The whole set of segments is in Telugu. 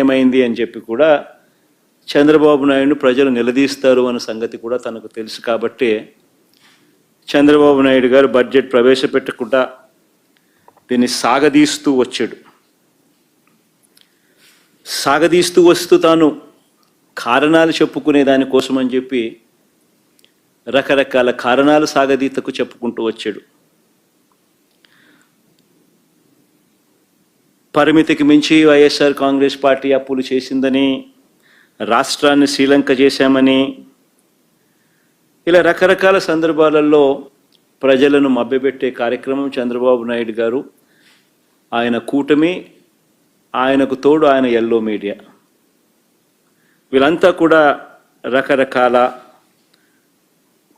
ఏమైంది అని చెప్పి కూడా చంద్రబాబు నాయుడును ప్రజలు నిలదీస్తారు అన్న సంగతి కూడా తనకు తెలుసు కాబట్టి చంద్రబాబు నాయుడు గారు బడ్జెట్ ప్రవేశపెట్టకుండా దీన్ని సాగదీస్తూ వస్తూ తాను కారణాలు చెప్పుకునే దానికోసం అని చెప్పి రకరకాల కారణాలు సాగదీతకు చెప్పుకుంటూ వచ్చాడు. పరిమితికి మించి వైఎస్ఆర్ కాంగ్రెస్ పార్టీ అప్పులు చేసిందని, రాష్ట్రాన్ని శ్రీలంక చేశామని, ఇలా రకరకాల సందర్భాలలో ప్రజలను మభ్యపెట్టే కార్యక్రమం చంద్రబాబు నాయుడు గారు, ఆయన కూటమి, ఆయనకు తోడు ఆయన ఎల్లో మీడియా, వీళ్ళంతా కూడా రకరకాల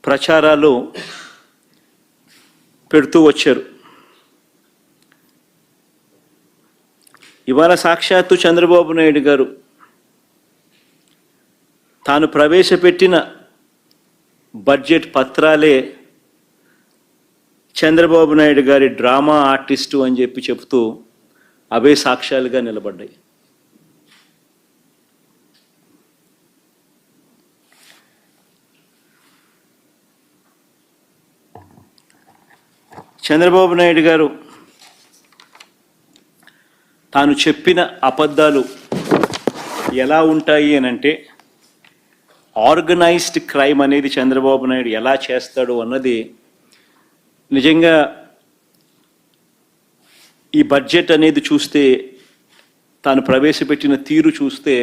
ప్రచారాలు పెడుతూ వచ్చారు. ఇవాళ సాక్షాత్తు చంద్రబాబు నాయుడు గారు తాను ప్రవేశపెట్టిన బడ్జెట్ పత్రాలే చంద్రబాబు నాయుడు గారి డ్రామా ఆర్టిస్టు అని చెప్పి చెబుతూ అవే సాక్ష్యాలుగా నిలబడ్డాయి. చంద్రబాబు నాయుడు గారు తాను చెప్పిన అబద్ధాలు ఎలా ఉంటాయి అని అంటే, ఆర్గనైజ్డ్ క్రైమ్ అనేది చంద్రబాబు నాయుడు ఎలా చేస్తాడు అన్నది నిజంగా ఈ బడ్జెట్ అనేది చూస్తే, తాను ప్రవేశపెట్టిన తీరు చూస్తే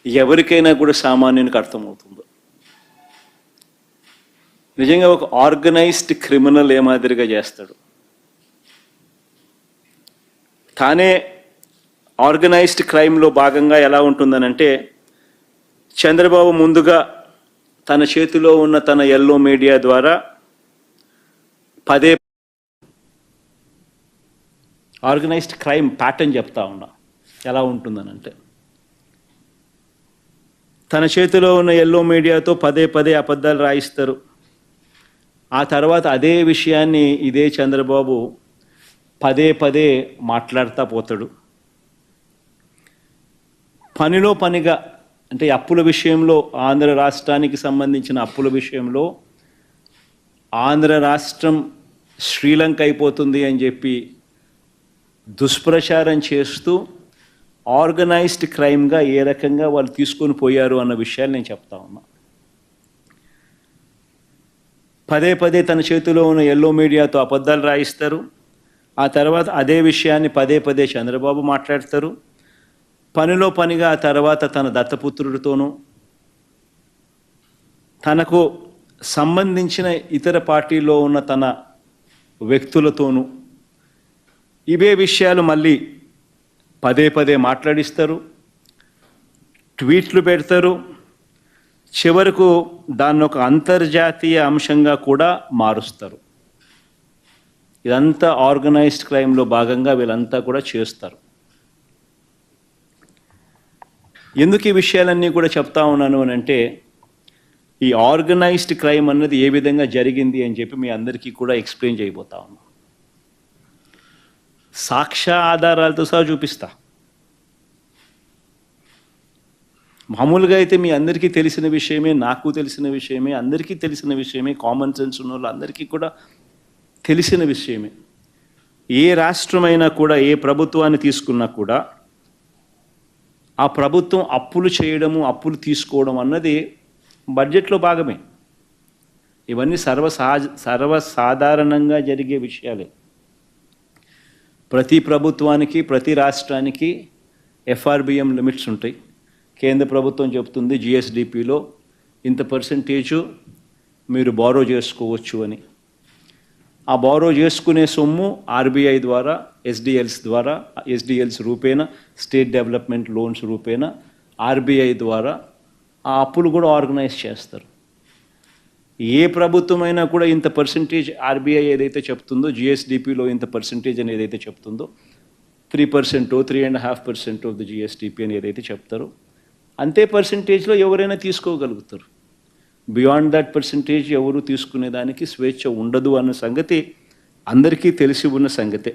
ఎవరికైనా కూడా సామాన్యునికి అర్థమవుతుంది. నిజంగా ఒక ఆర్గనైజ్డ్ క్రిమినల్ ఏ మాదిరిగా చేస్తాడు. తానే ఆర్గనైజ్డ్ క్రైమ్లో భాగంగా ఎలా ఉంటుందనంటే, చంద్రబాబు ముందుగా తన చేతిలో ఉన్న తన ఎల్లో మీడియా ద్వారా పదే ఆర్గనైజ్డ్ క్రైమ్ ప్యాటర్న్ చెప్తా ఉన్నా ఎలా ఉంటుందనంటే, తన చేతిలో ఉన్న ఎల్లో మీడియాతో పదే పదే అబద్ధాలు రాయిస్తారు. ఆ తర్వాత అదే విషయాన్ని ఇదే చంద్రబాబు పదే పదే మాట్లాడుతూ పోతాడు. పనిలో పనిగా అంటే అప్పుల విషయంలో, ఆంధ్ర రాష్ట్రానికి సంబంధించిన అప్పుల విషయంలో ఆంధ్ర రాష్ట్రం శ్రీలంక అయిపోతుంది అని చెప్పి దుష్ప్రచారం చేస్తూ ఆర్గనైజ్డ్ క్రైమ్గా ఏ రకంగా వాళ్ళు తీసుకొని పోయారు అన్న విషయాలు నేను చెప్తా ఉన్నా. పదే పదే తన చేతిలో ఉన్న ఎల్లో మీడియాతో అబద్ధాలు రాయిస్తారు. ఆ తర్వాత అదే విషయాన్ని పదే పదే చంద్రబాబు మాట్లాడతారు. పనిలో పనిగా ఆ తర్వాత తన దత్తపుత్రుడితోనూ, తనకు సంబంధించిన ఇతర పార్టీలో ఉన్న తన వ్యక్తులతోనూ ఇవే విషయాలు మళ్ళీ పదే పదే మాట్లాడిస్తారు, ట్వీట్లు పెడతారు. చివరకు దాన్ని ఒక అంతర్జాతీయ అంశంగా కూడా మారుస్తారు. ఇదంతా ఆర్గనైజ్డ్ క్రైమ్లో భాగంగా వీళ్ళంతా కూడా చేస్తారు. ఎందుకు ఈ విషయాలన్నీ కూడా చెప్తా ఉన్నాను అని అంటే, ఈ ఆర్గనైజ్డ్ క్రైమ్ అన్నది ఏ విధంగా జరిగింది అని చెప్పి మీ అందరికీ కూడా ఎక్స్ప్లెయిన్ చేయబోతా ఉన్నా. సాక్ష్య ఆధారాలతో సహా చూపిస్తా. మామూలుగా అయితే మీ అందరికీ తెలిసిన విషయమే, నాకు తెలిసిన విషయమే, అందరికీ తెలిసిన విషయమే, కామన్ సెన్స్ ఉన్న వాళ్ళు అందరికీ కూడా తెలిసిన విషయమే. ఏ రాష్ట్రమైనా కూడా, ఏ ప్రభుత్వాన్ని తీసుకున్నా కూడా ఆ ప్రభుత్వం అప్పులు చేయడము, అప్పులు తీసుకోవడం అన్నది బడ్జెట్లో భాగమే. ఇవన్నీ సర్వసాధారణంగా జరిగే విషయాలే. ప్రతి ప్రభుత్వానికి, ప్రతి రాష్ట్రానికి ఎఫ్ఆర్బిఎం లిమిట్స్ ఉంటాయి. కేంద్ర ప్రభుత్వం చెప్తుంది జిఎస్డిపిలో ఇంత పర్సెంటేజు మీరు బారో చేసుకోవచ్చు అని. ఆ బారో చేసుకునే సొమ్ము ఆర్బీఐ ద్వారా, ఎస్డిఎల్స్ రూపేణ, స్టేట్ డెవలప్మెంట్ లోన్స్ రూపేణ ఆర్బీఐ ద్వారా ఆ అప్పులు కూడా ఆర్గనైజ్ చేస్తారు. ఏ ప్రభుత్వమైనా కూడా ఇంత పర్సెంటేజ్ ఆర్బీఐ ఏదైతే చెప్తుందో, జిఎస్డిపిలో ఇంత పర్సెంటేజ్ అని ఏదైతే చెప్తుందో, 3%, 3.5% ఆఫ్ ది జిఎస్డిపి అని ఏదైతే చెప్తారో అంతే పర్సెంటేజ్లో ఎవరైనా తీసుకోగలుగుతారు. బియాండ్ దట్ పర్సెంటేజ్ ఎవరు తీసుకునేదానికి స్వేచ్ఛ ఉండదు అన్న సంగతి అందరికీ తెలిసి ఉన్న సంగతే.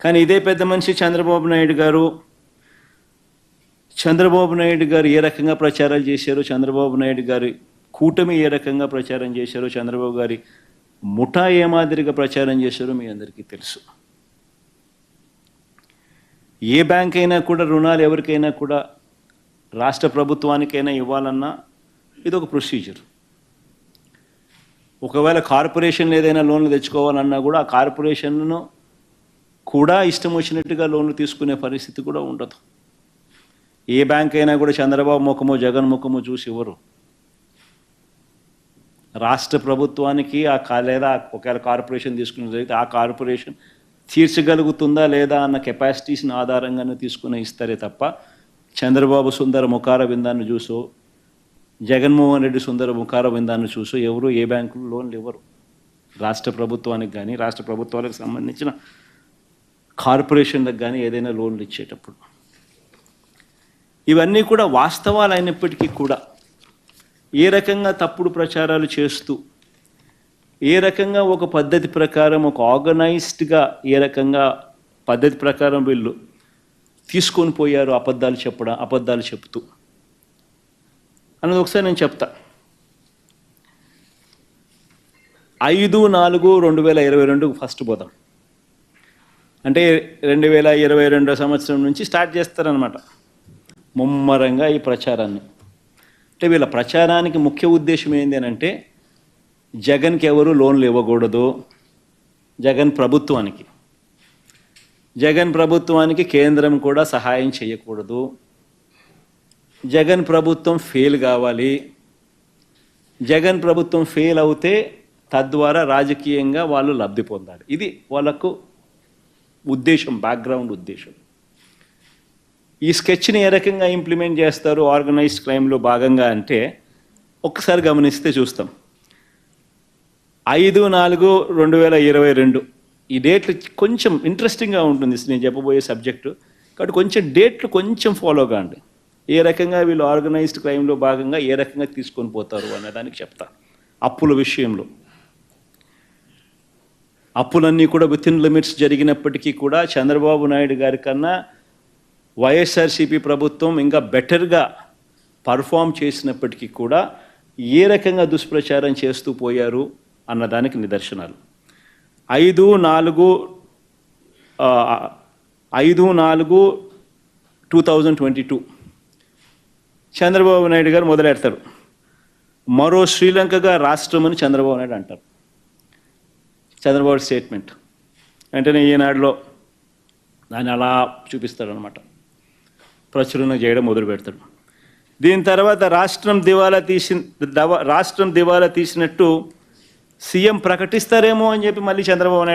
కానీ ఇదే పెద్ద మనిషి చంద్రబాబు నాయుడు గారు చంద్రబాబు నాయుడు గారు ఏ రకంగా ప్రచారాలు చేశారో, చంద్రబాబు నాయుడు గారి కూటమి ఏ రకంగా ప్రచారం చేశారో, చంద్రబాబు గారి ముఠా ఏ మాదిరిగా ప్రచారం చేశారో మీ అందరికీ తెలుసు. ఏ బ్యాంక్ అయినా కూడా రుణాలు ఎవరికైనా కూడా రాష్ట్ర ప్రభుత్వానికైనా ఇవ్వాలన్నా ఇది ఒక ప్రొసీజర్. ఒకవేళ కార్పొరేషన్లు ఏదైనా లోన్లు తెచ్చుకోవాలన్నా కూడా ఆ కార్పొరేషన్ను కూడా ఇష్టం వచ్చినట్టుగా లోన్లు తీసుకునే పరిస్థితి కూడా ఉండదు. ఏ బ్యాంక్ అయినా కూడా చంద్రబాబు ముఖమో జగన్ ముఖమో చూసి ఇవ్వరు. రాష్ట్ర ప్రభుత్వానికి లేదా ఒకవేళ కార్పొరేషన్ తీసుకునే జరిగితే ఆ కార్పొరేషన్ తీర్చగలుగుతుందా లేదా అన్న కెపాసిటీస్ని ఆధారంగానే తీసుకుని ఇస్తారే తప్ప చంద్రబాబు సుందర ముఖార విందాన్ని చూసో, జగన్మోహన్ రెడ్డి సుందర ముఖార విందాన్ని చూసో ఎవరు ఏ బ్యాంకులు లోన్లు ఇవ్వరు. రాష్ట్ర ప్రభుత్వానికి కానీ రాష్ట్ర ప్రభుత్వాలకు సంబంధించిన కార్పొరేషన్లకు కానీ ఏదైనా లోన్లు ఇచ్చేటప్పుడు ఇవన్నీ కూడా వాస్తవాలు అయినప్పటికీ కూడా ఏ రకంగా తప్పుడు ప్రచారాలు చేస్తూ, ఏ రకంగా ఒక పద్ధతి ప్రకారం ఒక ఆర్గనైజ్డ్గా ఏ రకంగా పద్ధతి ప్రకారం వీళ్ళు తీసుకొని పోయారు అబద్ధాలు చెప్తూ అన్నది ఒకసారి నేను చెప్తా. 5/4/2022 ఫస్ట్ పోదాం. అంటే 2022 సంవత్సరం నుంచి స్టార్ట్ చేస్తారనమాట ముమ్మరంగా ఈ ప్రచారాన్ని. అంటే వీళ్ళ ప్రచారానికి ముఖ్య ఉద్దేశం ఏంటి అని అంటే జగన్కి ఎవరు లోన్లు ఇవ్వకూడదు, జగన్ ప్రభుత్వానికి కేంద్రం కూడా సహాయం చేయకూడదు, జగన్ ప్రభుత్వం ఫెయిల్ కావాలి, జగన్ ప్రభుత్వం ఫెయిల్ అవుతే తద్వారా రాజకీయంగా వాళ్ళు లబ్ధి పొందాలి. ఇది వాళ్ళకు ఉద్దేశం, బ్యాక్గ్రౌండ్ ఉద్దేశం. ఈ స్కెచ్ని ఏ రకంగా ఇంప్లిమెంట్ చేస్తారు ఆర్గనైజ్డ్ క్రైమ్లో భాగంగా అంటే ఒక్కసారి గమనిస్తే చూస్తాం. 5/4/2022 ఈ డేట్లు కొంచెం ఇంట్రెస్టింగ్గా ఉంటుంది నేను చెప్పబోయే సబ్జెక్టు. కాబట్టి కొంచెం డేట్లు కొంచెం ఫాలో కాండి. ఏ రకంగా వీళ్ళు ఆర్గనైజ్డ్ క్రైమ్లో భాగంగా ఏ రకంగా తీసుకొని పోతారు అనేదానికి చెప్తా. అప్పుల విషయంలో అప్పులన్నీ కూడా విత్ ఇన్ లిమిట్స్ జరిగినప్పటికీ కూడా చంద్రబాబు నాయుడు గారి కన్నా వైఎస్ఆర్సీపీ ప్రభుత్వం ఇంకా బెటర్గా పర్ఫామ్ చేసినప్పటికీ కూడా ఏ రకంగా దుష్ప్రచారం చేస్తూ పోయారు అన్నదానికి నిదర్శనాలు. 5/4/2022 చంద్రబాబు నాయుడు గారు మొదలెడతారు. మరో శ్రీలంకగా రాష్ట్రం అని చంద్రబాబు నాయుడు అంటారు. చంద్రబాబు స్టేట్మెంట్ వెంటనే ఈనాడులో దాన్ని అలా చూపిస్తాడనమాట, ప్రచురణ చేయడం మొదలు పెడతాడు. దీని తర్వాత రాష్ట్రం దివాలా తీసినట్టు సీఎం ప్రకటిస్తారేమో అని చెప్పి మళ్ళీ చంద్రబాబు నాయుడు